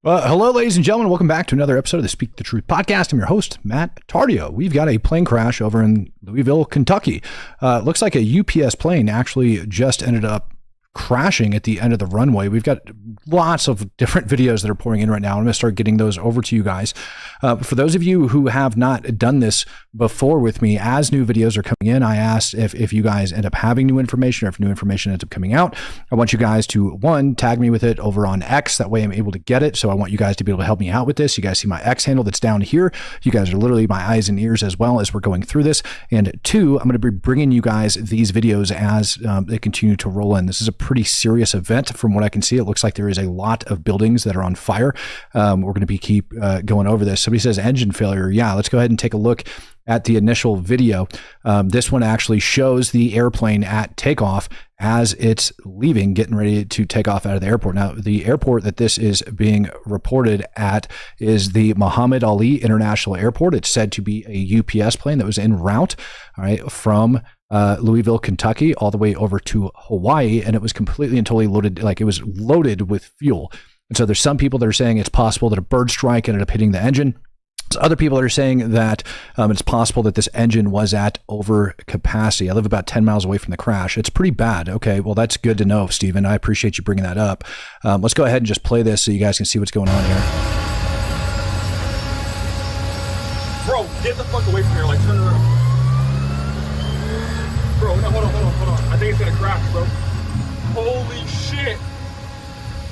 Well, hello, ladies and gentlemen. Welcome back to another episode of the Speak the Truth podcast. I'm your host, Matt Tardio. We've got a plane crash over in Louisville, Kentucky. Looks like a UPS plane actually just ended up crashing at the end of the runway. We've got lots of different videos that are pouring in right now. I'm going to start getting those over to you guys. For those of you who have not done this before with me, as new videos are coming in, I asked if you guys end up having new information or if new information ends up coming out. I want you guys to, one, tag me with it over on X. That way I'm able to get it. So I want you guys to be able to help me out with this. You guys see my X handle that's down here. You guys are literally my eyes and ears as well as we're going through this. And two, I'm going to be bringing you guys these videos as they continue to roll in. This is a pretty serious event from what I can see. It looks like there is a lot of buildings that are on fire. We're going to keep going over this. Somebody says engine failure. Yeah, let's go ahead and take a look at the initial video. This one actually shows the airplane at takeoff as it's leaving, getting ready to take off out of the airport. Now, the airport that this is being reported at is the Muhammad Ali International Airport. It's said to be a UPS plane that was en route, all right, from Louisville, Kentucky, all the way over to Hawaii, and it was completely and totally loaded, like it was loaded with fuel. And so there's some people that are saying it's possible that a bird strike ended up hitting the engine. There's other people that are saying that it's possible that this engine was at over capacity. I live about 10 miles away from the crash. It's pretty bad. Okay, well, that's good to know, Stephen. I appreciate you bringing that up. Let's go ahead and just play this so you guys can see what's going on here. Bro, get the fuck away from here. Like, turn around. Bro, no, hold on. I think it's gonna crash, bro. Holy shit.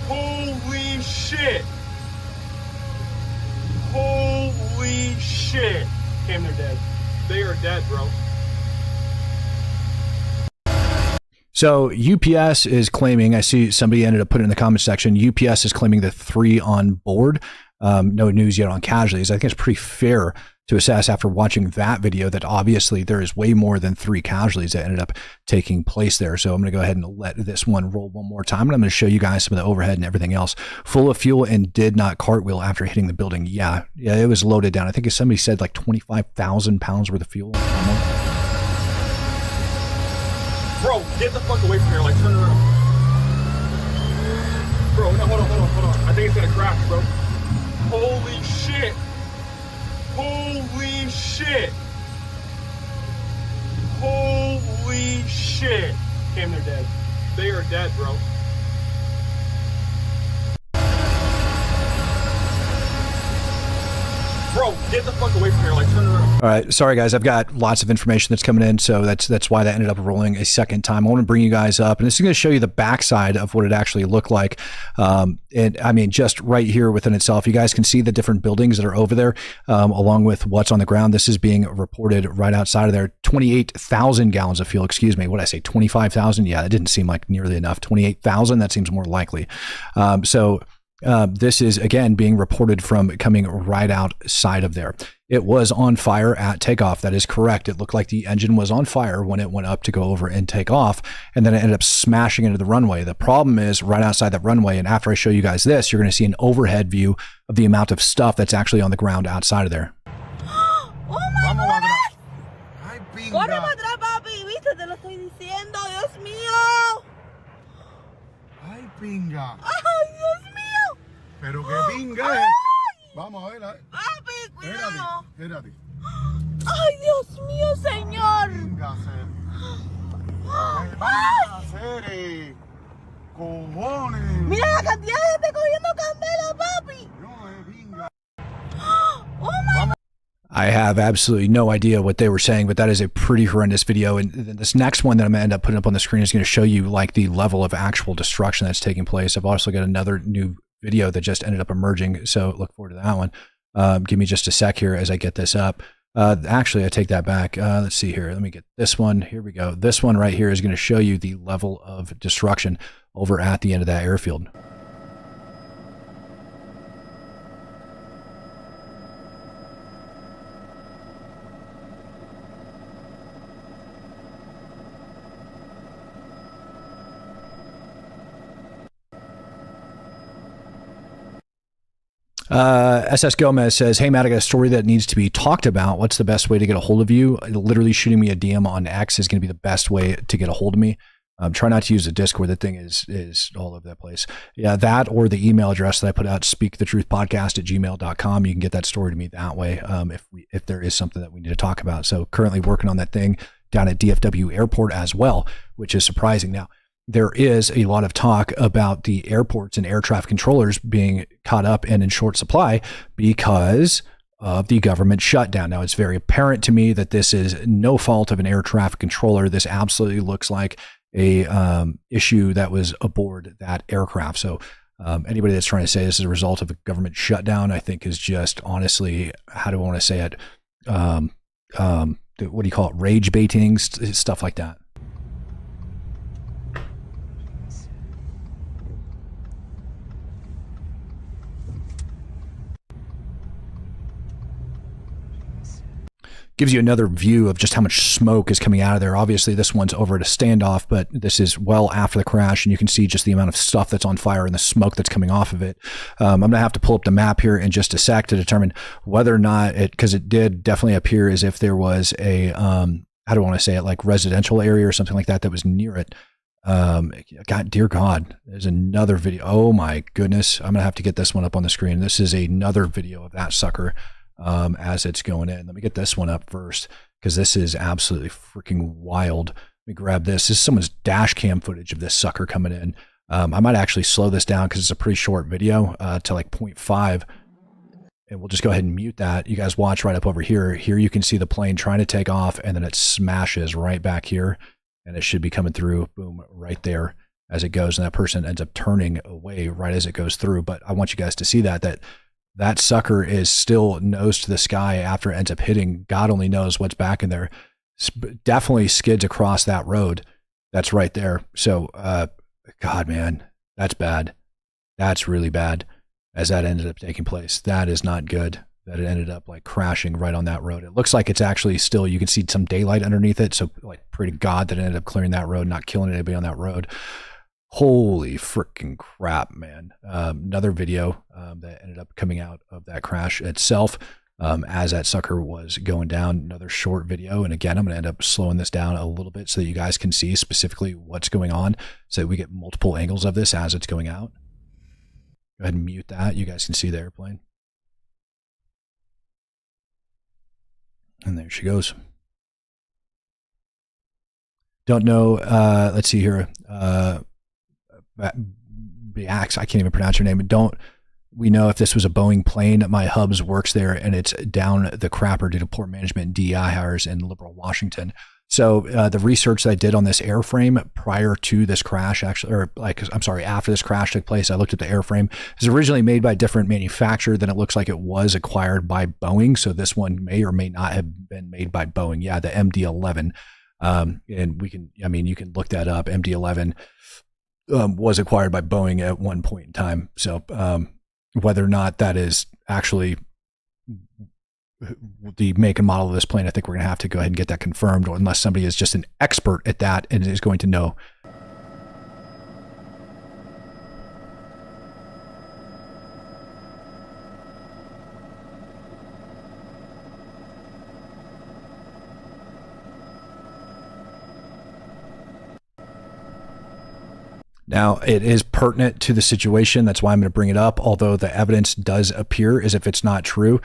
Holy shit. Holy shit. Cam, they're dead. They are dead, bro. So UPS is claiming, I see somebody ended up putting in the comment section, UPS is claiming the 3 on board. No news yet on casualties. I think it's pretty fair to assess after watching that video that obviously there is way more than 3 casualties that ended up taking place there. So I'm going to go ahead and let this one roll one more time. And I'm going to show you guys some of the overhead and everything else. Full of fuel and did not cartwheel after hitting the building. Yeah, it was loaded down. I think somebody said like 25,000 pounds worth of fuel. Bro, get the fuck away from here. Like, turn around. Bro, no, hold on. I think it's gonna crash, bro. Holy shit. Holy shit. Holy shit. Cam, they're dead. They are dead, bro. Bro, get the fuck away from here. Like, turn around. All right. Sorry, guys. I've got lots of information that's coming in. So that's why that ended up rolling a second time. I want to bring you guys up. And this is going to show you the backside of what it actually looked like. And I mean, just right here within itself, you guys can see the different buildings that are over there, along with what's on the ground. This is being reported right outside of there. 28,000 gallons of fuel. Excuse me. What did I say? 25,000? Yeah, that didn't seem like nearly enough. 28,000? That seems more likely. This is, again, being reported from coming right outside of there. It was on fire at takeoff. That is correct. It looked like the engine was on fire when it went up to go over and take off, and then it ended up smashing into the runway. The problem is right outside that runway, and after I show you guys this, you're going to see an overhead view of the amount of stuff that's actually on the ground outside of there. ¡Oh, my God! ¡Corre para atrás, papi! ¿Viste? Te lo estoy diciendo, Dios mío. Ay, pinga. ¡Ay, Dios mío! Pero qué pinga. ¡Ay! Vamos a ver. Papi, cuidado. Espérate. ¡Ay, Dios mío, señor! Pinga, ser. ¡Ay! Ser. Cojones. Mira la cantidad de gente cogiendo candela, papi. No, pinga. ¡Oh, my God! I have absolutely no idea what they were saying, but that is a pretty horrendous video. And this next one that I'm going to end up putting up on the screen is going to show you like the level of actual destruction that's taking place. I've also got another new video that just ended up emerging, so look forward to that one. Give me just a sec here as I get this up. Actually, I take that back. Let's see here. Let me get this one. Here we go. This one right here is going to show you the level of destruction over at the end of that airfield. SS Gomez says, hey, Matt, I got a story that needs to be talked about. What's the best way to get a hold of you? Literally shooting me a DM on X is going to be the best way to get a hold of me. Try not to use the Discord. The thing is all over that place. Yeah, that or the email address that I put out, speakthetruthpodcast@gmail.com. You can get that story to me that way if there is something that we need to talk about. So currently working on that thing down at DFW Airport as well, which is surprising. Now, there is a lot of talk about the airports and air traffic controllers being caught up and in short supply because of the government shutdown. Now, it's very apparent to me that this is no fault of an air traffic controller. This absolutely looks like a issue that was aboard that aircraft. So anybody that's trying to say this is a result of a government shutdown, I think is just honestly, how do I want to say it? What do you call it? Rage baiting, stuff like that. Gives you another view of just how much smoke is coming out of there. Obviously, this one's over at a standoff, but this is well after the crash, and you can see just the amount of stuff that's on fire and the smoke that's coming off of it. I'm going to have to pull up the map here in just a sec to determine whether or not because it did definitely appear as if there was a, how do I want to say it, like residential area or something like that was near it. God, dear God, there's another video. Oh my goodness. I'm going to have to get this one up on the screen. This is another video of that sucker. As it's going in. Let me get this one up first because this is absolutely freaking wild. Let me grab this. This is someone's dash cam footage of this sucker coming in. I might actually slow this down because it's a pretty short video to like 0.5. And we'll just go ahead and mute that. You guys watch right up over here. Here you can see the plane trying to take off and then it smashes right back here. And it should be coming through, boom, right there as it goes. And that person ends up turning away right as it goes through. But I want you guys to see that sucker is still nose to the sky after it ends up hitting. God only knows what's back in there. Definitely skids across that road. That's right there. So, God, man, that's bad. That's really bad as that ended up taking place. That is not good that it ended up like crashing right on that road. It looks like it's actually still, you can see some daylight underneath it. So like pray to God that it ended up clearing that road, not killing anybody on that road. Holy freaking crap, man. Another video that ended up coming out of that crash itself as that sucker was going down. Another short video. And again, I'm going to end up slowing this down a little bit so that you guys can see specifically what's going on so that we get multiple angles of this as it's going out. Go ahead and mute that. You guys can see the airplane. And there she goes. Don't know. Let's see here. Biax, I can't even pronounce your name. Don't we know if this was a Boeing plane? My hubs works there and it's down the crapper due to poor management and DEI hires in liberal Washington. So the research that I did on this airframe prior to this crash, actually, or like, I'm sorry, after this crash took place, I looked at the airframe. It was originally made by a different manufacturer than it looks like it was acquired by Boeing. So this one may or may not have been made by Boeing. Yeah, the MD-11. And we can, I mean, you can look that up. MD-11 was acquired by Boeing at one point in time. So whether or not that is actually the make and model of this plane, I think we're going to have to go ahead and get that confirmed, or unless somebody is just an expert at that and is going to know. Now, it is pertinent to the situation. That's why I'm going to bring it up, although the evidence does appear as if it's not true.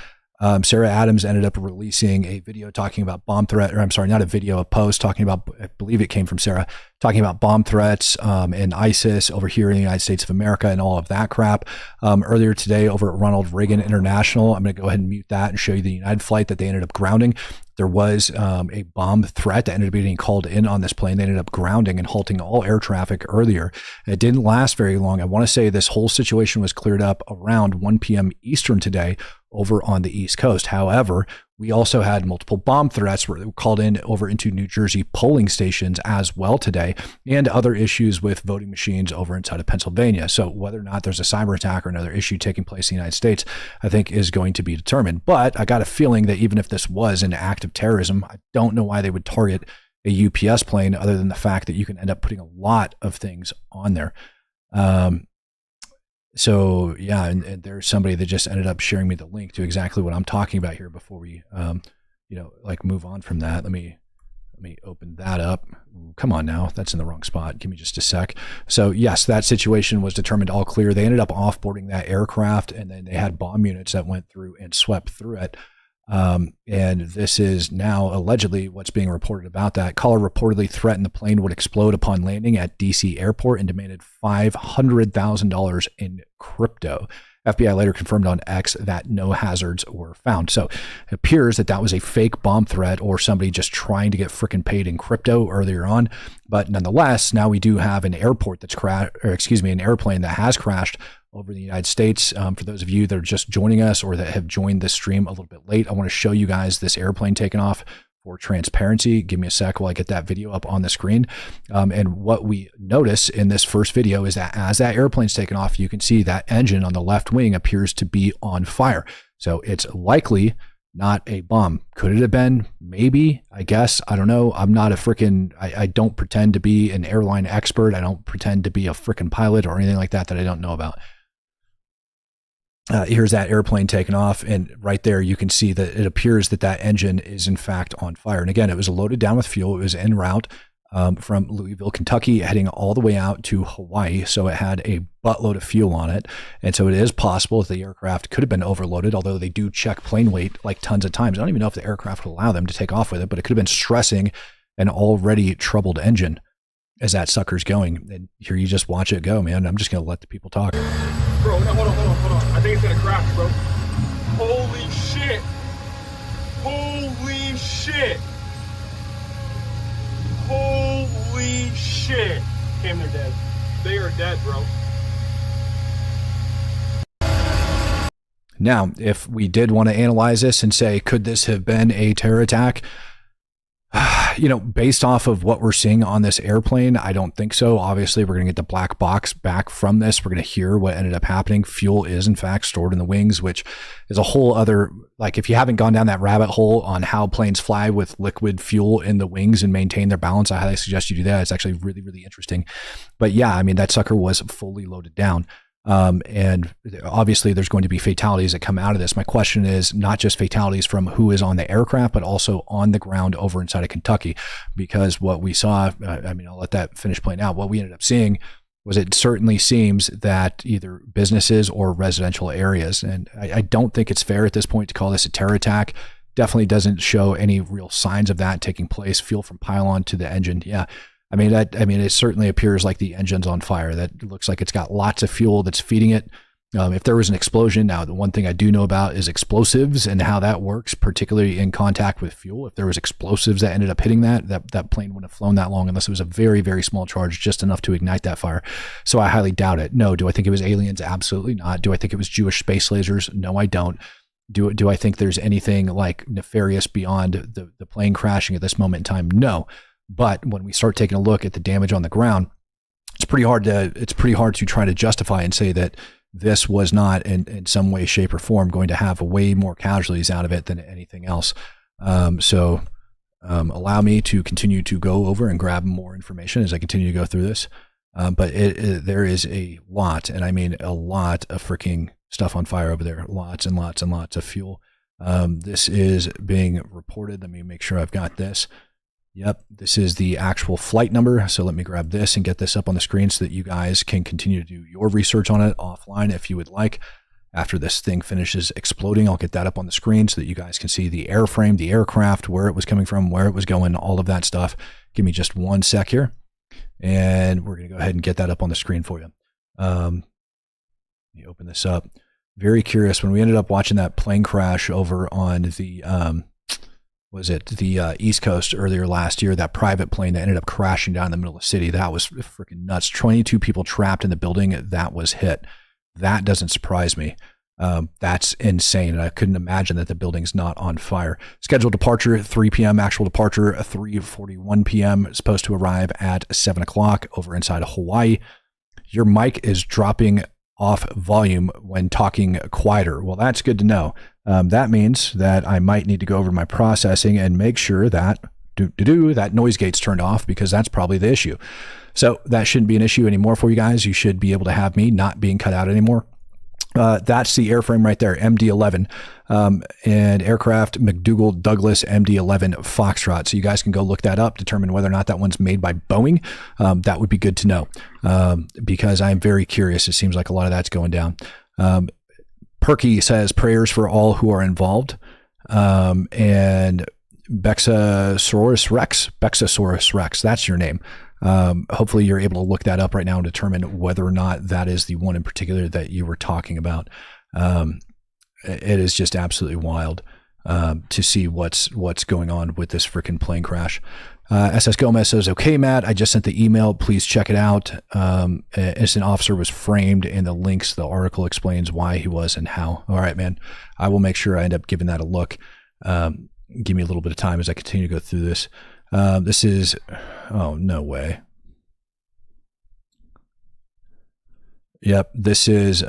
Sarah Adams ended up releasing a video talking about bomb threat, or I'm sorry, not a video, a post talking about, I believe it came from Sarah, talking about bomb threats and ISIS over here in the United States of America and all of that crap. Earlier today over at Ronald Reagan International, I'm going to go ahead and mute that and show you the United flight that they ended up grounding. There was a bomb threat that ended up being called in on this plane. They ended up grounding and halting all air traffic earlier. It didn't last very long. I want to say this whole situation was cleared up around 1 p.m. Eastern today over on the East Coast. However, we also had multiple bomb threats were called in over into New Jersey polling stations as well today, and other issues with voting machines over inside of Pennsylvania. So whether or not there's a cyber attack or another issue taking place in the United States, I think is going to be determined. But I got a feeling that even if this was an act of terrorism, I don't know why they would target a UPS plane other than the fact that you can end up putting a lot of things on there. So yeah, and there's somebody that just ended up sharing me the link to exactly what I'm talking about here before we, like move on from that. Let me Let me open that up. Come on now. That's in the wrong spot. Give me just a sec. So yes, that situation was determined all clear. They ended up offboarding that aircraft, and then they had bomb units that went through and swept through it. And this is now allegedly what's being reported about that. Caller reportedly threatened the plane would explode upon landing at DC airport and demanded $500,000 in crypto. FBI later confirmed on X that no hazards were found. So it appears that that was a fake bomb threat or somebody just trying to get frickin' paid in crypto earlier on. But nonetheless, now we do have an airport that's an airplane that has crashed over the United States. For those of you that are just joining us or that have joined this stream a little bit late, I want to show you guys this airplane taking off for transparency. Give me a sec while I get that video up on the screen. And what we notice in this first video is that as that airplane's taken off, you can see that engine on the left wing appears to be on fire. So it's likely not a bomb. Could it have been? Maybe, I guess. I don't know. I'm not a freaking, I don't pretend to be an airline expert. I don't pretend to be a freaking pilot or anything like that I don't know about. Here's that airplane taking off, and right there you can see that it appears that that engine is in fact on fire. And again, it was loaded down with fuel. It was en route from Louisville, Kentucky, heading all the way out to Hawaii. So it had a buttload of fuel on it. And so it is possible that the aircraft could have been overloaded, although they do check plane weight like tons of times. I don't even know if the aircraft will allow them to take off with it, but it could have been stressing an already troubled engine as that sucker's going. And here you just watch it go, man. I'm just going to let the people talk. Bro, no, hold on. I think it's gonna crash, bro. Holy shit. Holy shit. Holy shit. Cam, they're dead. They are dead, bro. Now, if we did want to analyze this and say, could this have been a terror attack? You know, based off of what we're seeing on this airplane, I don't think so. Obviously, we're going to get the black box back from this. We're going to hear what ended up happening. Fuel is, in fact, stored in the wings, which is a whole other, like, if you haven't gone down that rabbit hole on how planes fly with liquid fuel in the wings and maintain their balance, I highly suggest you do that. It's actually really, really interesting. But yeah, I mean, that sucker was fully loaded down. And obviously there's going to be fatalities that come out of this. My question is not just fatalities from who is on the aircraft, but also on the ground over inside of Kentucky, because what we saw, I mean, I'll let that finish playing out. What we ended up seeing was it certainly seems that either businesses or residential areas, and I don't think it's fair at this point to call this a terror attack. Definitely doesn't show any real signs of that taking place. Fuel from pylon to the engine. Yeah. I mean, it certainly appears like the engine's on fire. That looks like it's got lots of fuel that's feeding it. If there was an explosion, now the one thing I do know about is explosives and how that works, particularly in contact with fuel. If there was explosives that ended up hitting that plane wouldn't have flown that long unless it was a very, very small charge, just enough to ignite that fire. So I highly doubt it. No. Do I think it was aliens? Absolutely not. Do I think it was Jewish space lasers? No, I don't. Do I think there's anything like nefarious beyond the plane crashing at this moment in time? No. But when we start taking a look at the damage on the ground, it's pretty hard to try to justify and say that this was not in some way, shape, or form going to have way more casualties out of it than anything else. So allow me to continue to go over and grab more information as I continue to go through this. But there is a lot, and I mean a lot of freaking stuff on fire over there. Lots and lots and lots of fuel. This is being reported. Let me make sure I've got this. Yep, this is the actual flight number. So let me grab this and get this up on the screen so that you guys can continue to do your research on it offline if you would like. After this thing finishes exploding, I'll get that up on the screen so that you guys can see the airframe, the aircraft, where it was coming from, where it was going, all of that stuff. Give me just one sec here, and we're going to go ahead and get that up on the screen for you. Let me open this up. Very curious, when we ended up watching that plane crash over on the East Coast earlier last year, that private plane that ended up crashing down in the middle of the city. That was freaking nuts. 22 people trapped in the building that was hit. That doesn't surprise me. That's insane. And I couldn't imagine that the building's not on fire. Scheduled departure, 3 p.m. Actual departure, 3:41 p.m. Supposed to arrive at 7 o'clock over inside of Hawaii. Your mic is dropping off volume when talking quieter. Well, that's good to know. That means that I might need to go over my processing and make sure that that noise gate's turned off, because that's probably the issue. So that shouldn't be an issue anymore for you guys. You should be able to have me not being cut out anymore. That's the airframe right there, MD-11, and aircraft McDonnell Douglas MD-11 Foxtrot. So you guys can go look that up, determine whether or not that one's made by Boeing. That would be good to know, because I'm very curious. It seems like a lot of that's going down. Perky says prayers for all who are involved. And Bexasaurus Rex, that's your name. Hopefully you're able to look that up right now and determine whether or not that is the one in particular that you were talking about. It is just absolutely wild to see what's going on with this freaking plane crash. SS Gomez says, okay, Matt, I just sent the email. Please check it out. An innocent officer was framed in the links. The article explains why he was and how. All right, man. I will make sure I end up giving that a look. Give me a little bit of time as I continue to go through this. This is, oh, no way. Yep, this is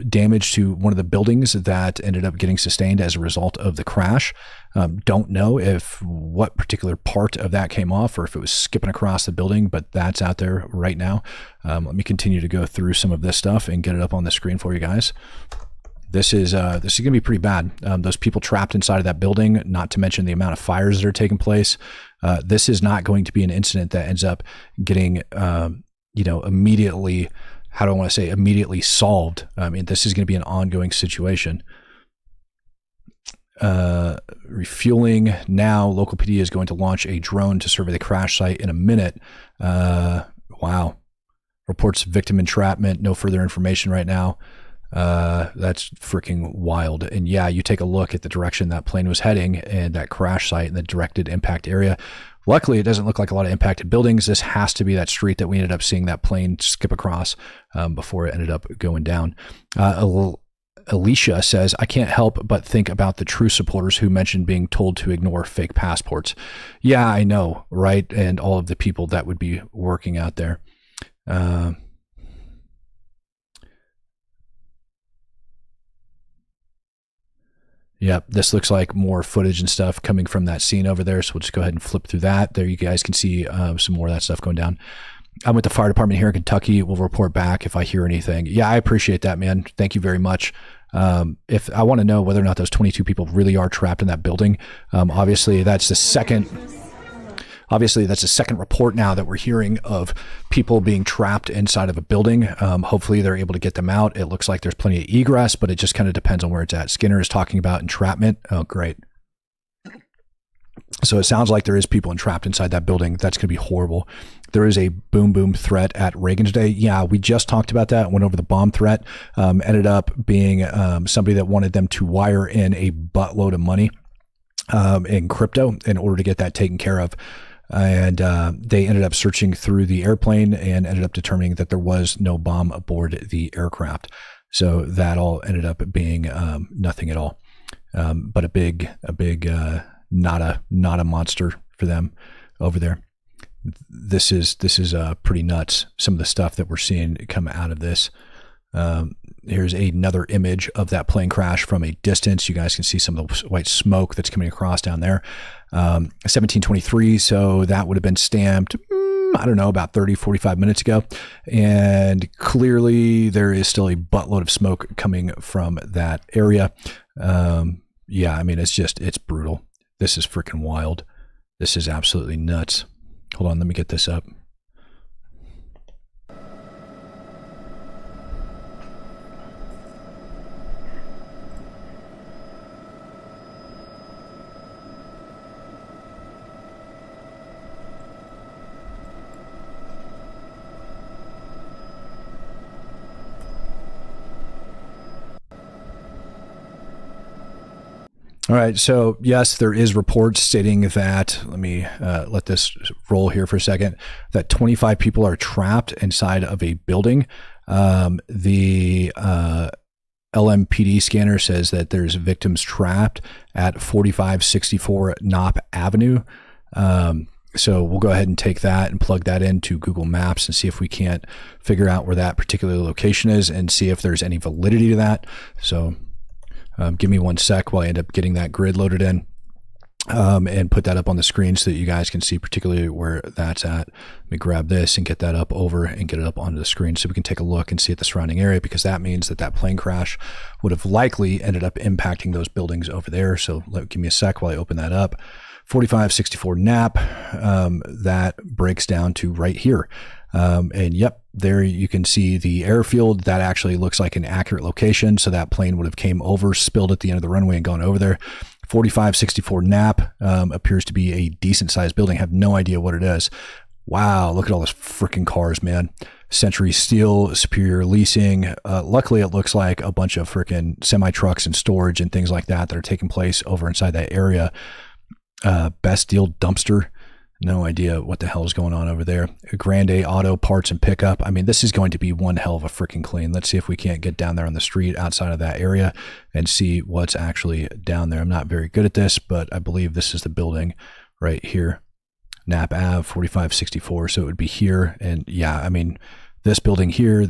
damage to one of the buildings that ended up getting sustained as a result of the crash. Don't know if what particular part of that came off or if it was skipping across the building, but that's out there right now. Let me continue to go through some of this stuff and get it up on the screen for you guys. This is going to be pretty bad. Those people trapped inside of that building, not to mention the amount of fires that are taking place. This is not going to be an incident that ends up getting, immediately, how do I want to say, immediately solved. I mean, this is going to be an ongoing situation. Refueling now. Local PD is going to launch a drone to survey the crash site in a minute. Wow. Reports victim entrapment. No further information right now. That's freaking wild. And yeah, you take a look at the direction that plane was heading and that crash site and the directed impact area. Luckily, it doesn't look like a lot of impacted buildings. This has to be that street that we ended up seeing that plane skip across before it ended up going down. Alicia says, I can't help but think about the true supporters who mentioned being told to ignore fake passports. Yeah, I know, right? And all of the people that would be working out there. Yep, this looks like more footage and stuff coming from that scene over there. So we'll just go ahead and flip through that. There you guys can see some more of that stuff going down. I'm with the fire department here in Kentucky. We'll report back if I hear anything. Yeah, I appreciate that, man. Thank you very much. If I want to know whether or not those 22 people really are trapped in that building, obviously that's the second report now that we're hearing of people being trapped inside of a building. Hopefully they're able to get them out. It looks like there's plenty of egress, but it just kind of depends on where it's at. Skinner is talking about entrapment. Oh, great. So it sounds like there is people entrapped inside that building. That's going to be horrible. There is a boom threat at Reagan's Day. Yeah, we just talked about that. Went over the bomb threat. Ended up being somebody that wanted them to wire in a buttload of money in crypto in order to get that taken care of. And they ended up searching through the airplane and ended up determining that there was no bomb aboard the aircraft. So that all ended up being nothing at all, but a big not a monster for them over there. This is pretty nuts. Some of the stuff that we're seeing come out of this. Here's another image of that plane crash from a distance. You guys can see some of the white smoke that's coming across down there. 1723, so that would have been stamped, I don't know, about 30, 45 minutes ago. And clearly there is still a buttload of smoke coming from that area. Yeah, I mean, it's brutal. This is freaking wild. This is absolutely nuts. Hold on, let me get this up. All right, so yes, there is reports stating that, let me let this roll here for a second, that 25 people are trapped inside of a building. The LMPD scanner says that there's victims trapped at 4564 Knopp Avenue. So we'll go ahead and take that and plug that into Google Maps and see if we can't figure out where that particular location is and see if there's any validity to that. So give me one sec while I end up getting that grid loaded in. and put that up on the screen so that you guys can see particularly where that's at. Let me grab this and get that up over and get it up onto the screen so we can take a look and see at the surrounding area, because that means that that plane crash would have likely ended up impacting those buildings over there. So give me a sec while I open that up. 4564 Knapp, that breaks down to right here. And yep, there you can see the airfield. That actually looks like an accurate location. So that plane would have came over, spilled at the end of the runway and gone over there. 4564 Knapp appears to be a decent sized building. Have no idea what it is. Wow, look at all those freaking cars, man. Century Steel, Superior Leasing. Luckily, it looks like a bunch of freaking semi trucks and storage and things like that are taking place over inside that area. Best Deal Dumpster. No idea what the hell is going on over there. Grande Auto Parts and Pickup. I mean, this is going to be one hell of a freaking clean. Let's see if we can't get down there on the street outside of that area and see what's actually down there. I'm not very good at this, but I believe this is the building right here. Knapp Ave, 4564. So it would be here. And yeah, I mean, this building here,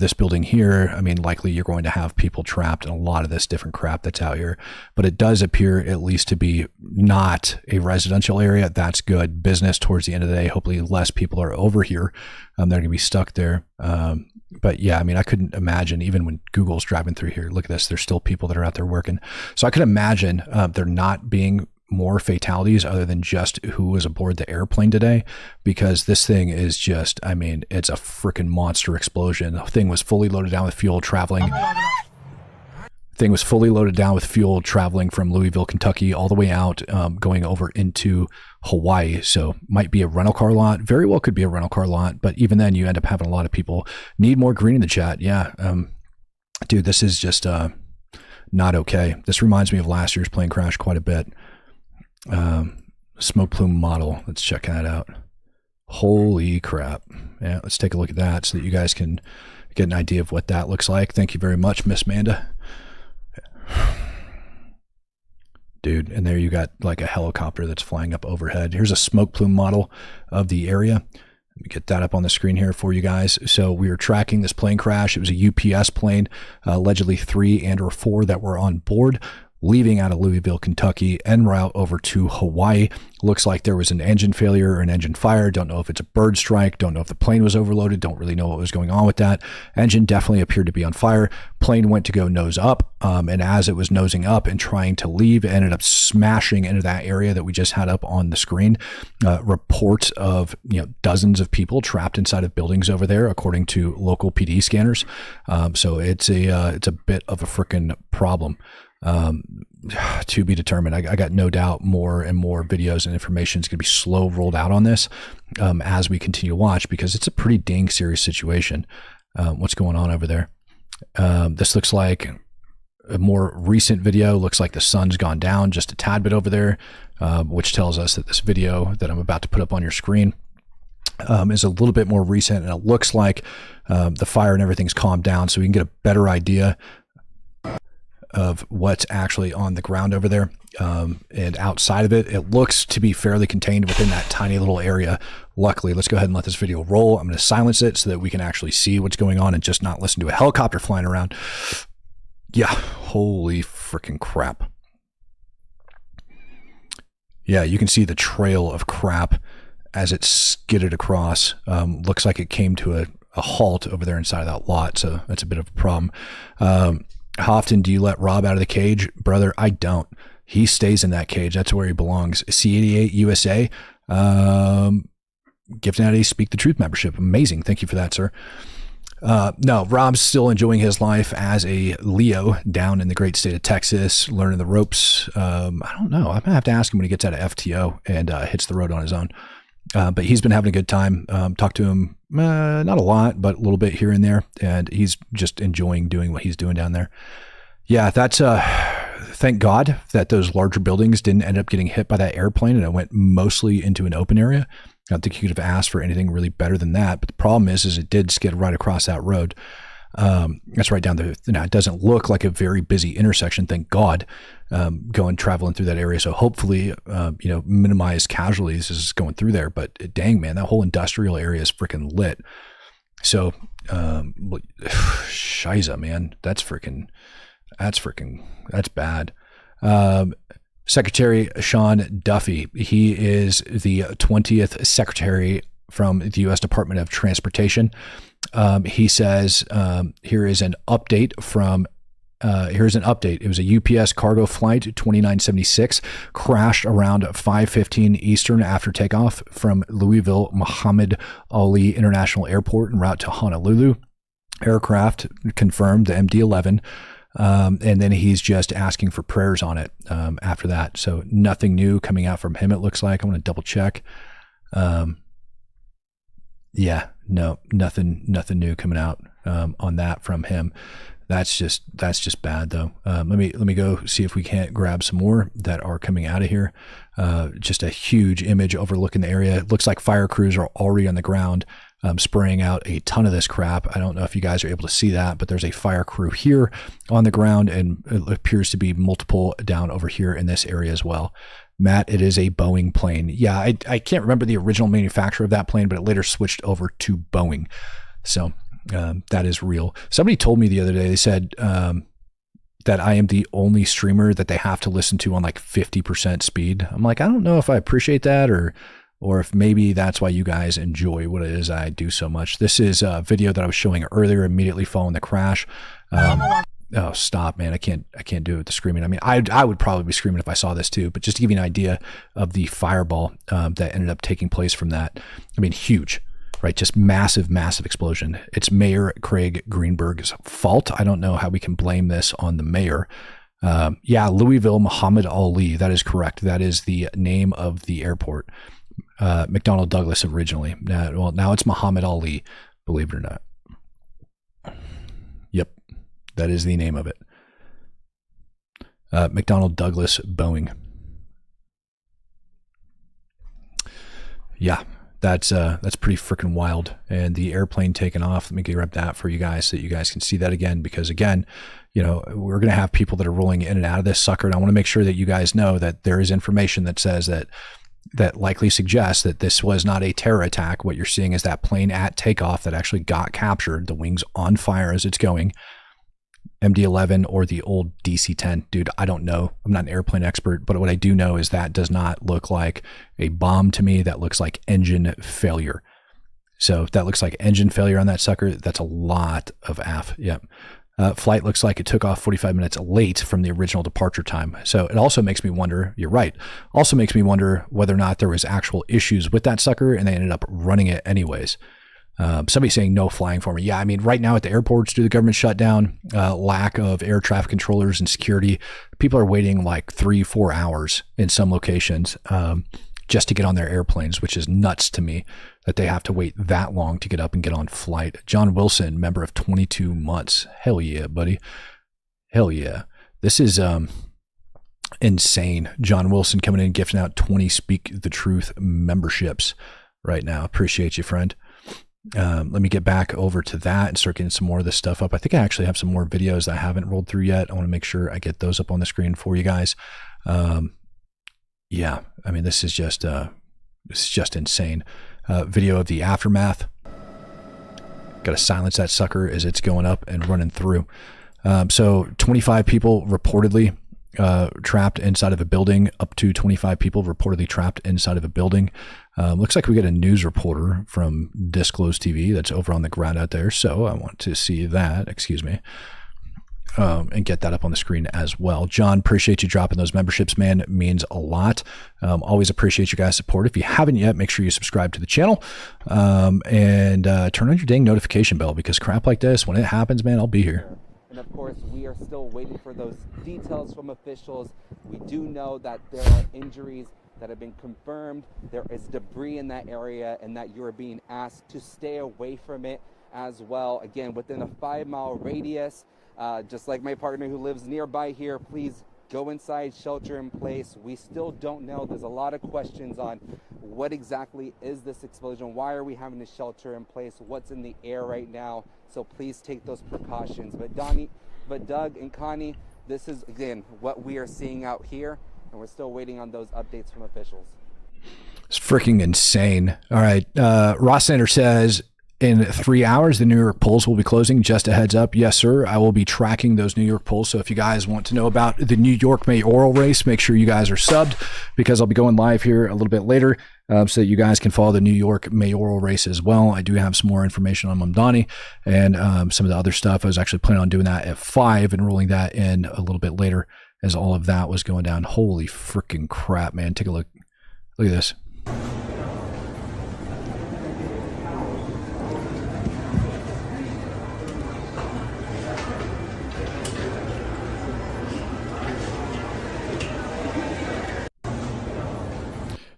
I mean, likely you're going to have people trapped in a lot of this different crap that's out here. But it does appear at least to be not a residential area. That's good. Business towards the end of the day. Hopefully less people are over here. They're going to be stuck there. But yeah, I mean, I couldn't imagine, even when Google's driving through here, look at this, there's still people that are out there working. So I could imagine there not being more fatalities other than just who was aboard the airplane today, because this thing is just, I mean, it's a freaking monster explosion. The thing was fully loaded down with fuel traveling. From Louisville, Kentucky, all the way out, going over into Hawaii. So might be a rental car lot. Very well could be a rental car lot, but even then you end up having a lot of people. Need more green in the chat. Yeah. Dude, this is just not okay. This reminds me of last year's plane crash quite a bit. Smoke plume model. Let's check that out. Holy crap. Yeah, let's take a look at that so that you guys can get an idea of what that looks like. Thank you very much, Miss Manda. Dude, and there you got like a helicopter that's flying up overhead. Here's a smoke plume model of the area. Let me get that up on the screen here for you guys. So we were tracking this plane crash. It was a UPS plane, allegedly 3 and or 4 that were on board, leaving out of Louisville, Kentucky, en route over to Hawaii. Looks like there was an engine failure or an engine fire. Don't know if it's a bird strike. Don't know if the plane was overloaded. Don't really know what was going on with that. Engine definitely appeared to be on fire. Plane went to go nose up. And as it was nosing up and trying to leave, it ended up smashing into that area that we just had up on the screen. Reports of, dozens of people trapped inside of buildings over there, according to local PD scanners. So it's a bit of a freaking problem. To be determined. I got no doubt more and more videos and information is going to be slow rolled out on this as we continue to watch, because it's a pretty dang serious situation. What's going on over there? This looks like a more recent video. Looks like the sun's gone down just a tad bit over there, which tells us that this video that I'm about to put up on your screen is a little bit more recent, and it looks like the fire and everything's calmed down, so we can get a better idea of what's actually on the ground over there. And outside of it, it looks to be fairly contained within that tiny little area. Luckily, let's go ahead and let this video roll. I'm going to silence it so that we can actually see what's going on and just not listen to a helicopter flying around. Yeah, holy freaking crap. Yeah, you can see the trail of crap as it skidded across. Looks like it came to a halt over there inside of that lot, so that's a bit of a problem. How often do you let Rob out of the cage? Brother, I don't. He stays in that cage. That's where he belongs. C88 USA, gifting out a Speak the Truth membership. Amazing. Thank you for that, sir. No, Rob's still enjoying his life as a Leo down in the great state of Texas, learning the ropes. I don't know. I'm going to have to ask him when he gets out of FTO and hits the road on his own. But he's been having a good time. Talked to him, not a lot, but a little bit here and there. And he's just enjoying doing what he's doing down there. Yeah, that's, thank God that those larger buildings didn't end up getting hit by that airplane and it went mostly into an open area. I don't think you could have asked for anything really better than that. But the problem is it did skid right across that road. That's right down there. It doesn't look like a very busy intersection, thank God, traveling through that area. So hopefully, minimize casualties as it's going through there. But dang, man, that whole industrial area is freaking lit. So, shiza, man, that's bad. Secretary Sean Duffy. He is the 20th Secretary from the U.S. Department of Transportation. He says, here is an update from here's an update. It was a UPS cargo flight 2976 crashed around 5:15 Eastern after takeoff from Louisville Muhammad Ali International Airport en route to Honolulu. Aircraft confirmed the MD-11. And then he's just asking for prayers on it after that. So nothing new coming out from him, it looks like. I'm going to double check. Yeah, no, nothing new coming out on that from him. That's just bad though. Let me go see if we can't grab some more that are coming out of here. Just a huge image overlooking the area. It looks like fire crews are already on the ground, spraying out a ton of this crap. I don't know if you guys are able to see that, but there's a fire crew here on the ground, and it appears to be multiple down over here in this area as well. Matt, it is a Boeing plane. Yeah, I can't remember the original manufacturer of that plane, but it later switched over to Boeing. So that is real. Somebody told me the other day, they said that I am the only streamer that they have to listen to on like 50% speed. I'm like, I don't know if I appreciate that or if maybe that's why you guys enjoy what it is I do so much. This is a video that I was showing earlier immediately following the crash. Oh, stop, man. I can't do it with the screaming. I mean, I would probably be screaming if I saw this too, but just to give you an idea of the fireball that ended up taking place from that. I mean, huge, right? Just massive, massive explosion. It's Mayor Craig Greenberg's fault. I don't know how we can blame this on the mayor. Yeah, Louisville Muhammad Ali. That is correct. That is the name of the airport. McDonnell Douglas originally. Now it's Muhammad Ali, believe it or not. Yep, that is the name of it. McDonnell Douglas Boeing. Yeah, that's pretty freaking wild. And the airplane taking off. Let me grab that for you guys so that you guys can see that again, because again, you know, we're going to have people that are rolling in and out of this sucker. And I want to make sure that you guys know that there is information that says that likely suggests that this was not a terror attack. What you're seeing is that plane at takeoff that actually got captured, the wings on fire as it's going. MD-11 or the old DC-10. Dude, I don't know. I'm not an airplane expert, but what I do know is that does not look like a bomb to me. That looks like engine failure. So if that looks like engine failure on that sucker, that's a lot of F. Yep. Flight looks like it took off 45 minutes late from the original departure time. So it also makes me wonder, you're right, also makes me wonder whether or not there was actual issues with that sucker and they ended up running it anyways. Somebody saying no flying for me. Yeah, I mean, right now at the airports due to the government shutdown, lack of air traffic controllers and security, people are waiting like 3-4 hours in some locations just to get on their airplanes, which is nuts to me that they have to wait that long to get up and get on flight. John Wilson, member of 22 months. Hell yeah, buddy. Hell yeah. This is insane. John Wilson coming in and gifting out 20 Speak the Truth memberships right now. Appreciate you, friend. Let me get back over to that and start getting some more of this stuff up. I think I actually have some more videos that I haven't rolled through yet. I want to make sure I get those up on the screen for you guys. Yeah, I mean, this is just insane. Video of the aftermath. Got to silence that sucker as it's going up and running through. So 25 people reportedly trapped inside of a building, up to 25 people reportedly trapped inside of a building. Looks like we get a news reporter from Disclose TV that's over on the ground out there. So I want to see that, excuse me, and get that up on the screen as well. John, appreciate you dropping those memberships, man. It means a lot. Always appreciate you guys' support. If you haven't yet, make sure you subscribe to the channel and turn on your dang notification bell, because crap like this, when it happens, man, I'll be here. And of course, we are still waiting for those details from officials. We do know that there are injuries that have been confirmed. There is debris in that area, and that you are being asked to stay away from it as well. Again, within a 5-mile radius, just like my partner who lives nearby here, please go inside, shelter in place. We still don't know. There's a lot of questions on what exactly is this explosion? Why are we having to shelter in place? What's in the air right now? So please take those precautions. But Doug and Connie, this is, again, what we are seeing out here, and we're still waiting on those updates from officials. It's freaking insane. All right. Ross Sander says, in 3 hours, the New York polls will be closing. Just a heads up. Yes, sir. I will be tracking those New York polls. So if you guys want to know about the New York mayoral race, make sure you guys are subbed, because I'll be going live here a little bit later so that you guys can follow the New York mayoral race as well. I do have some more information on Mamdani and some of the other stuff. I was actually planning on doing that at 5 and rolling that in a little bit later as all of that was going down. Holy freaking crap, man. Take a look. Look at this.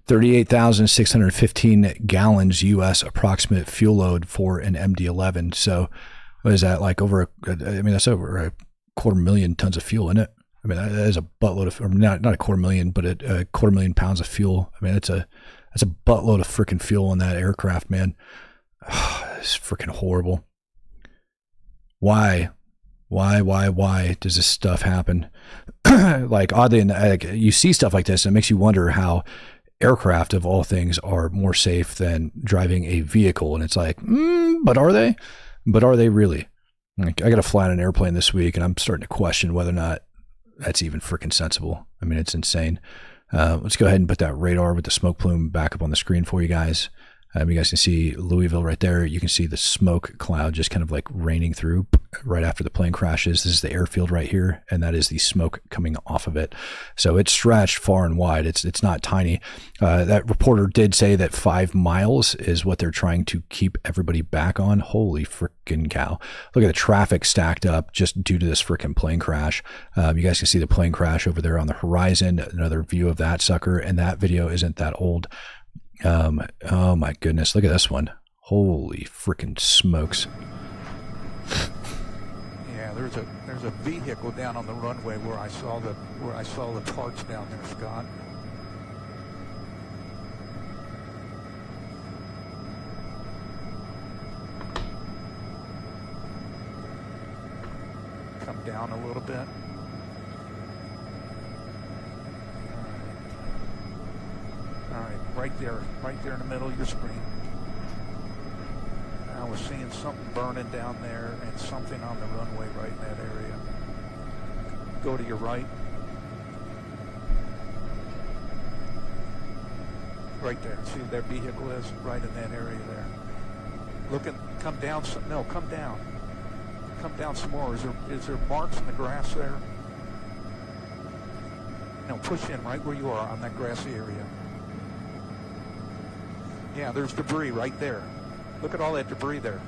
$38,615 gallons U.S. approximate fuel load for an MD-11. So what is that, like over, that's over a 250,000 tons of fuel in it. I mean, that is a buttload of, or not a 250,000, but a 250,000 pounds of fuel. I mean, that's a buttload of freaking fuel in that aircraft, man. It's freaking horrible. Why does this stuff happen? Like, oddly, you see stuff like this, and it makes you wonder how aircraft of all things are more safe than driving a vehicle. And it's like, but are they? But are they really? Like, I got to fly on an airplane this week, and I'm starting to question whether or not that's even freaking sensible. I mean, it's insane. Let's go ahead and put that radar with the smoke plume back up on the screen for you guys. You guys can see Louisville right there. You can see the smoke cloud just kind of like raining through right after the plane crashes. This is the airfield right here, and that is the smoke coming off of it. So it's stretched far and wide. It's not tiny. That reporter did say that 5 miles is what they're trying to keep everybody back on. Holy freaking cow. Look at the traffic stacked up just due to this freaking plane crash. You guys can see the plane crash over there on the horizon. Another view of that sucker, and that video isn't that old. Oh my goodness, look at this one. Holy freaking smokes. Yeah, there's a vehicle down on the runway where I saw the parts down there, Scott. Come down a little bit. All right, right there in the middle of your screen. I was seeing something burning down there and something on the runway right in that area. Go to your right. Right there. See where that vehicle is? Right in that area there. Come down some, no, come down. Come down some more. Is there marks in the grass there? No, push in right where you are on that grassy area. Yeah, there's debris right there. Look at all that debris there.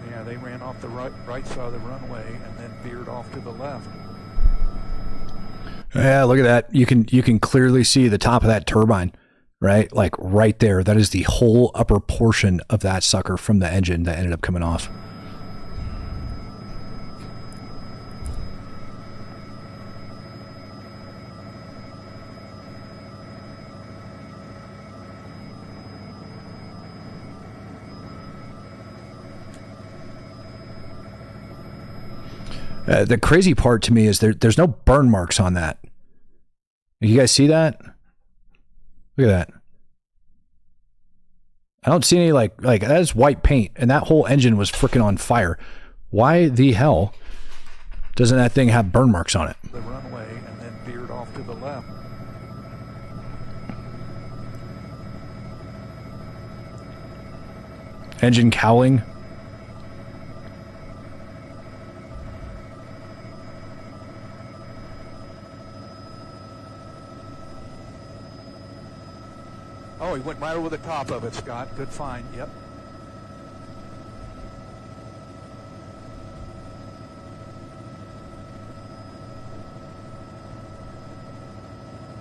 Yeah, they ran off the right side of the runway and then veered off to the left. Yeah, look at that. You can clearly see the top of that turbine. Right? Like right there. That is the whole upper portion of that sucker from the engine that ended up coming off. The crazy part to me is there's no burn marks on that. You guys see that? Look at that. I don't see any like that is white paint, and that whole engine was freaking on fire. Why the hell doesn't that thing have burn marks on it? The runway and then veered off to the left. Engine cowling. Oh, he went right over the top of it, Scott. Good find. Yep.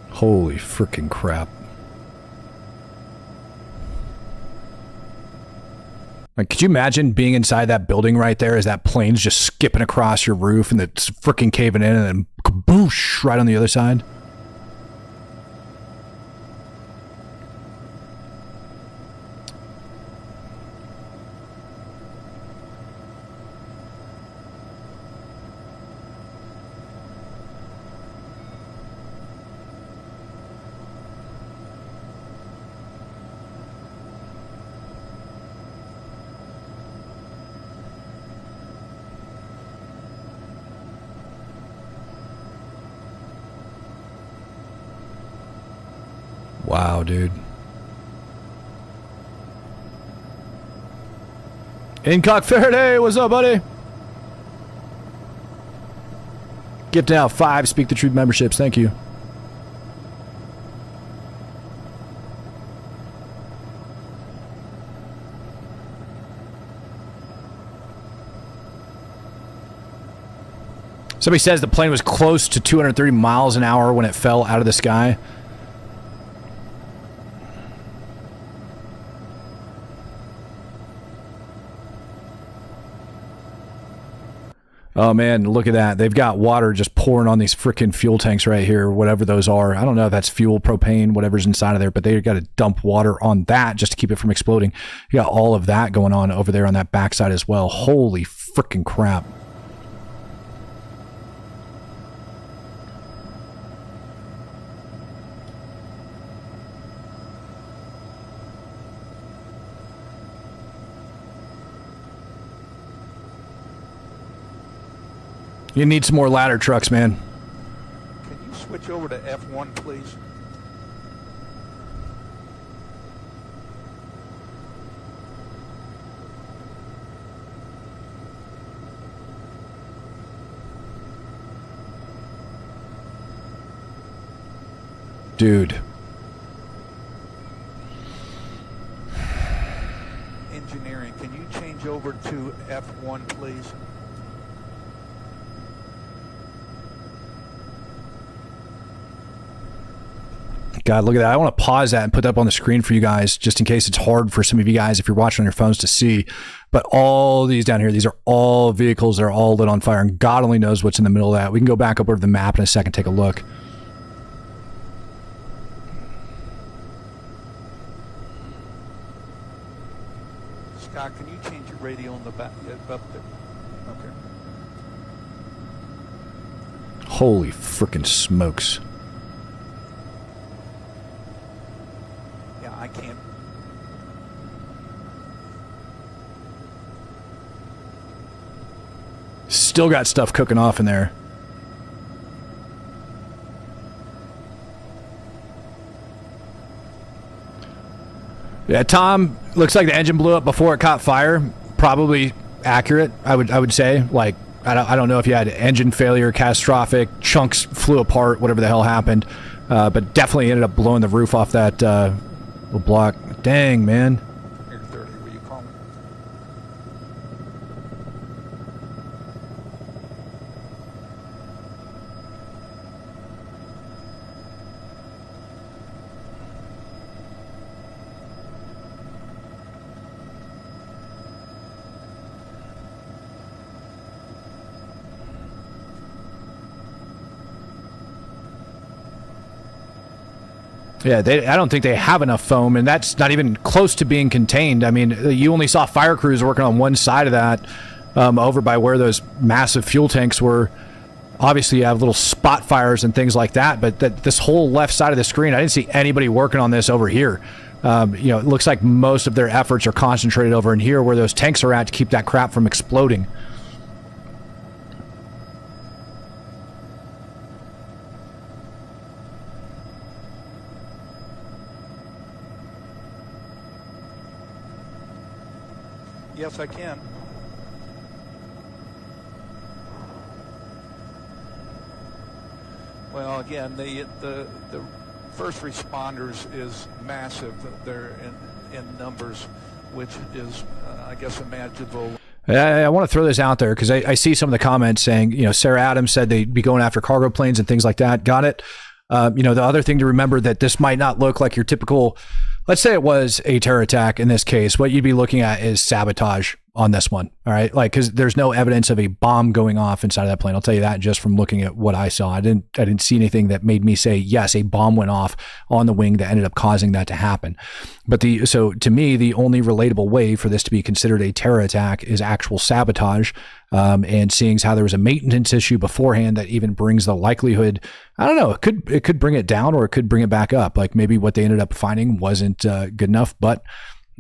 Holy freaking crap. Like, could you imagine being inside that building right there as that plane's just skipping across your roof and it's freaking caving in and then kaboosh right on the other side? Wow, dude. Incock Faraday, what's up, buddy? Gift out 5 Speak the Truth memberships. Thank you. Somebody says the plane was close to 230 miles an hour when it fell out of the sky. Oh man, look at that. They've got water just pouring on these freaking fuel tanks right here, whatever those are. I don't know if that's fuel, propane, whatever's inside of there, but they got to dump water on that just to keep it from exploding. You got all of that going on over there on that backside as well. Holy freaking crap. You need some more ladder trucks, man. Can you switch over to F1, please? Dude. Engineering, can you change over to F1, please? God, look at that. I want to pause that and put that up on the screen for you guys, just in case it's hard for some of you guys if you're watching on your phones to see. But all these down here, these are all vehicles that are all lit on fire, and God only knows what's in the middle of that. We can go back up over the map in a second, take a look. Scott, can you change your radio on the back up there? Okay. Holy frickin' smokes. Yeah, I can't. Still got stuff cooking off in there. Yeah, Tom, looks like the engine blew up before it caught fire. Probably accurate, I would say. Like, I don't know if you had engine failure, catastrophic, chunks flew apart, whatever the hell happened. But definitely ended up blowing the roof off that little block. Dang, man. Here, 30, will you call me? Yeah, I don't think they have enough foam, and that's not even close to being contained. I mean, you only saw fire crews working on one side of that, over by where those massive fuel tanks were. Obviously, you have little spot fires and things like that, but this whole left side of the screen, I didn't see anybody working on this over here. It looks like most of their efforts are concentrated over in here where those tanks are at to keep that crap from exploding. Yes, I can. Well, again, the first responders is massive. They're in numbers, which is, I guess, imaginable. I want to throw this out there because I see some of the comments saying, Sarah Adams said they'd be going after cargo planes and things like that. Got it. The other thing to remember that this might not look like your typical, let's say it was a terror attack in this case, what you'd be looking at is sabotage on this one. All right. Like, cause there's no evidence of a bomb going off inside of that plane. I'll tell you that just from looking at what I saw. I didn't see anything that made me say, yes, a bomb went off on the wing that ended up causing that to happen. But so to me, the only relatable way for this to be considered a terror attack is actual sabotage. And seeing how there was a maintenance issue beforehand that even brings the likelihood, I don't know, it could bring it down or it could bring it back up. Like maybe what they ended up finding wasn't good enough, but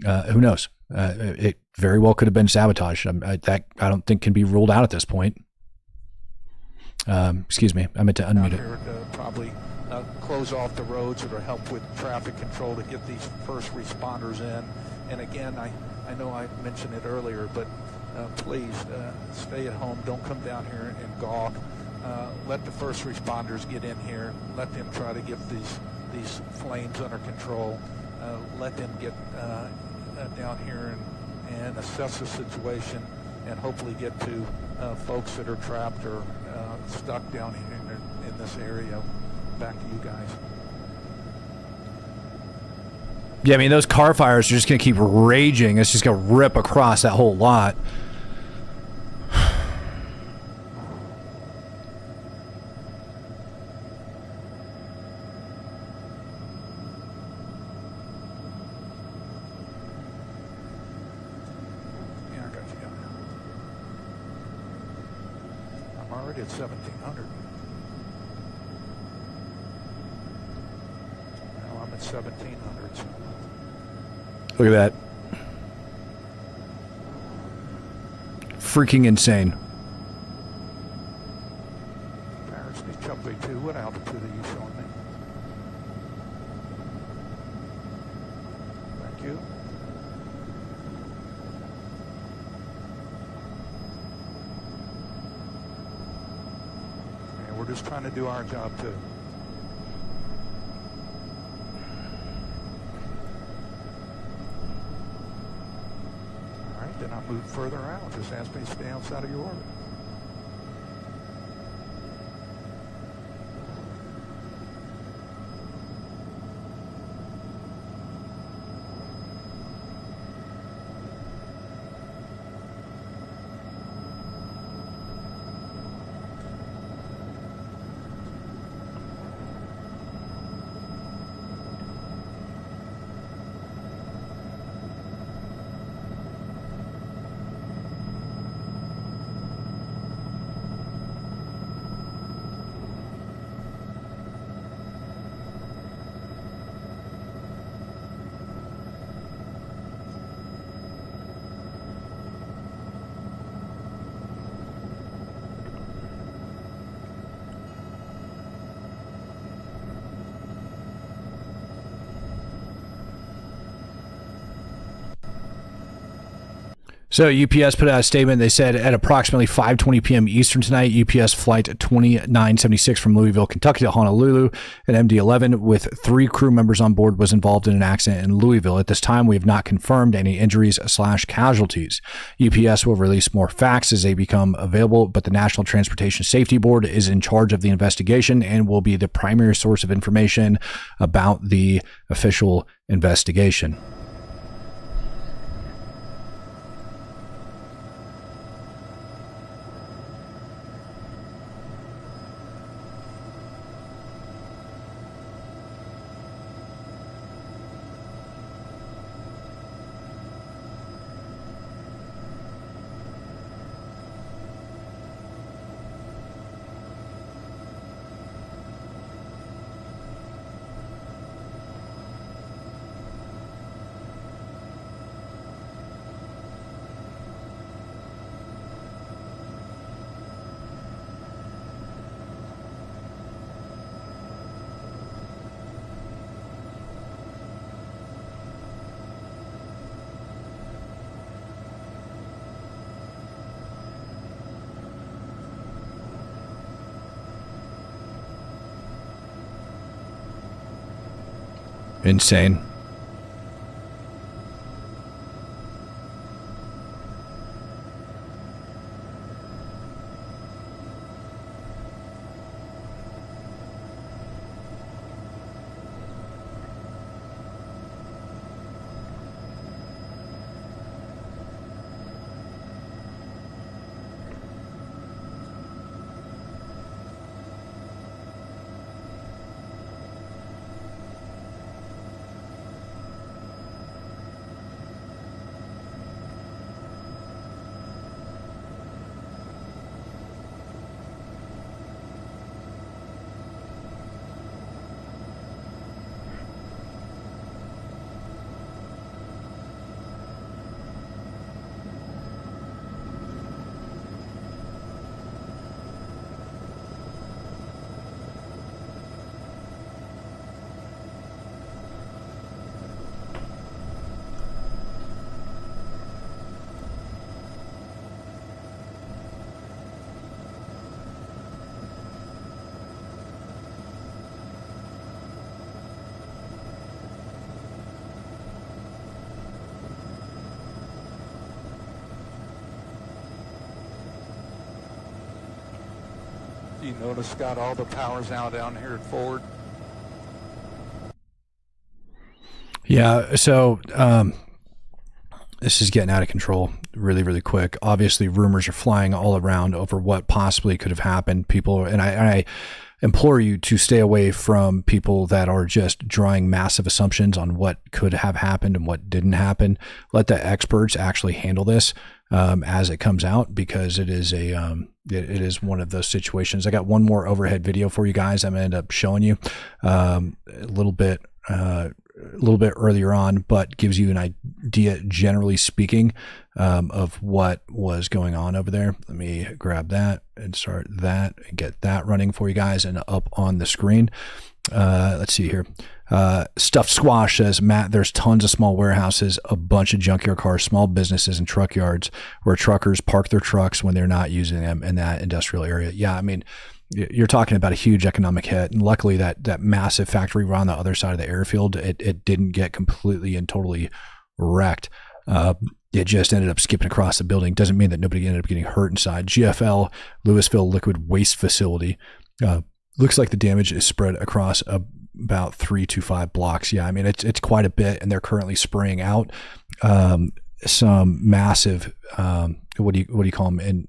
who knows? It very well could have been sabotage. That I don't think can be ruled out at this point. Excuse me, I meant to unmute it. Probably close off the roads or to help with traffic control to get these first responders in. And again, I know I mentioned it earlier, but please stay at home. Don't come down here and gawk. Let the first responders get in here. Let them try to get these flames under control. Let them get down here and assess the situation and hopefully get to folks that are trapped or stuck down here in this area. Back to you guys. Yeah, I mean, those car fires are just going to keep raging. It's just going to rip across that whole lot. Yeah, I got you down there. I'm already at 1,700. Now I'm at 1,700. So. Look at that. Freaking insane. Paris needs Chubway 2. What altitude are you showing me? Thank you. And we're just trying to do our job too. Then I'll move further out. Just ask me to stay outside of your orbit. So UPS put out a statement. They said at approximately 5:20 p.m. Eastern tonight, UPS flight 2976 from Louisville, Kentucky to Honolulu, an MD-11 with 3 crew members on board was involved in an accident in Louisville. At this time, we have not confirmed any injuries/casualties. UPS will release more facts as they become available, but the National Transportation Safety Board is in charge of the investigation and will be the primary source of information about the official investigation. Insane. You notice got all the powers now down here at Ford. Yeah. So this is getting out of control really, really quick. Obviously, rumors are flying all around over what possibly could have happened. People, and I implore you to stay away from people that are just drawing massive assumptions on what could have happened and what didn't happen. Let the experts actually handle this as it comes out, because it is it is one of those situations. I got one more overhead video for you guys. I'm gonna end up showing you a little bit earlier on, but gives you an idea, generally speaking, of what was going on over there. Let me grab that and start that and get that running for you guys and up on the screen. Let's see here. Stuffed Squash says, Matt, there's tons of small warehouses, a bunch of junkyard cars, small businesses and truck yards where truckers park their trucks when they're not using them in that industrial area. Yeah, I mean, you're talking about a huge economic hit, and luckily that massive factory right on the other side of the airfield, it didn't get completely and totally wrecked. It just ended up skipping across the building. Doesn't mean that nobody ended up getting hurt inside. GFL Louisville Liquid Waste Facility. Looks like the damage is spread across about 3 to 5 blocks. Yeah, I mean it's quite a bit, and they're currently spraying out some massive what do you call them in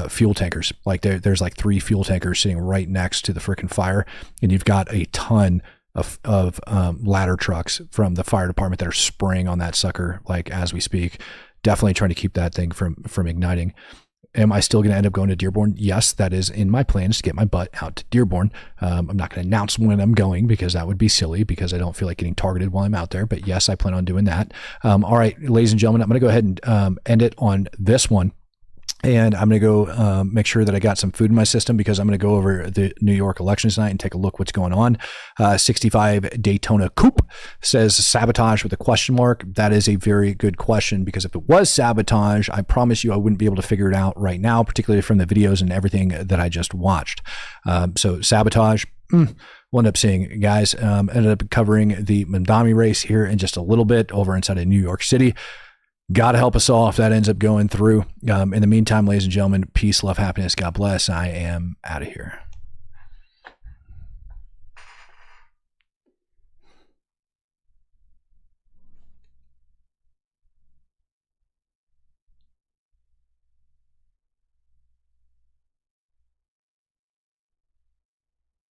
fuel tankers. Like there's like 3 fuel tankers sitting right next to the freaking fire, and you've got a ton of ladder trucks from the fire department that are spraying on that sucker like as we speak. Definitely trying to keep that thing from igniting. Am I still going to end up going to Dearborn? Yes, that is in my plans to get my butt out to Dearborn. I'm not going to announce when I'm going because that would be silly, because I don't feel like getting targeted while I'm out there. But yes, I plan on doing that. All right, ladies and gentlemen, I'm going to go ahead and end it on this one. And I'm going to go make sure that I got some food in my system, because I'm going to go over the New York elections tonight and take a look what's going on. 65 Daytona Coupe says sabotage with a question mark. That is a very good question, because if it was sabotage, I promise you I wouldn't be able to figure it out right now, particularly from the videos and everything that I just watched. So sabotage. We'll end up seeing, guys. Ended up covering the Mamdani race here in just a little bit over inside of New York City. God to help us all if that ends up going through. In the meantime, ladies and gentlemen, peace, love, happiness. God bless. I am out of here.